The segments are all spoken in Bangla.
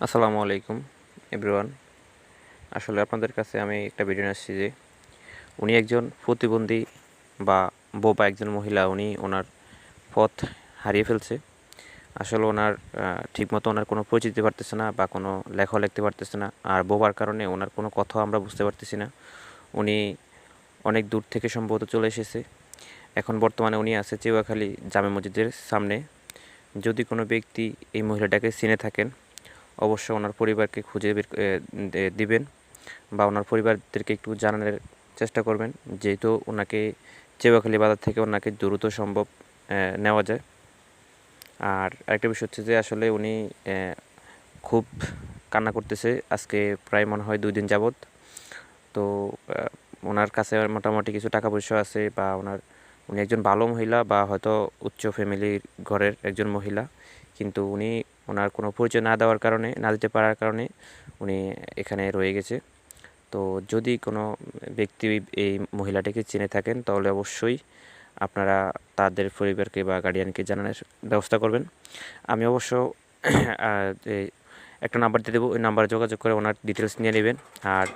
আসসালামু আলাইকুম এভরিওয়ান। আসলে আপনাদের কাছে আমি একটা ভিডিও নিয়ে আসছি যে উনি একজন প্রতিবন্ধী বা বোবা একজন মহিলা, উনি ওনার পথ হারিয়ে ফেলছে। আসলে ওনার ঠিকমতো ওনার কোনো পরিচিতি পারতেছে না বা কোনো লেখাও লিখতে পারতেছে না, আর বোবার কারণে ওনার কোনো কথাও আমরা বুঝতে পারতেছি না। উনি অনেক দূর থেকে সম্ভবত চলে এসেছে। এখন বর্তমানে উনি আছে চেউয়াখালী জামে মসজিদের সামনে। যদি কোনো ব্যক্তি এই মহিলাটাকে চিনে থাকেন, অবশ্যই ওনার পরিবারকে খুঁজে বের দিবেন বা ওনার পরিবারদেরকে একটু জানানোর চেষ্টা করবেন, যেহেতু ওনাকে চেউয়াখালী বাজার থেকে ওনাকে দ্রুত সম্ভব নেওয়া যায়। আর আরেকটা বিষয় হচ্ছে যে আসলে উনি খুব কান্না করতেছে আজকে, প্রায় মনে হয় 2 দিন যাবৎ। তো ওনার কাছে মোটামুটি কিছু টাকা পয়সা আছে, বা উনি একজন ভালো মহিলা বা হয়তো উচ্চ ফ্যামিলির ঘরের একজন মহিলা, কিন্তু উনি ওনার কোনো পরিচয় না দিতে পারার কারণে উনি এখানে রয়ে গেছে। তো যদি কোনো ব্যক্তি এই মহিলাটিকে চিনে থাকেন, তাহলে অবশ্যই আপনারা তাদের পরিবারকে বা গার্ডিয়ানকে জানানোর ব্যবস্থা করবেন। আমি অবশ্য এই একটা নাম্বার দিয়ে দেবো, ওই নাম্বারে যোগাযোগ করে ওনার ডিটেলস নিয়ে নেবেন। আর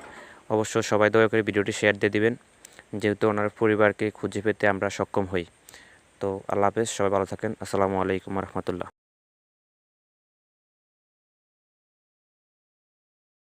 অবশ্য সবাই দয়া করে ভিডিওটি শেয়ার দিয়ে দিবেন, যেহেতু ওনার পরিবারকে খুঁজে পেতে আমরা সক্ষম হই। তো আল্লাহ হাফেজ, সবাই ভালো থাকেন। আসসালামু আলাইকুম রহমতুল্লাহ।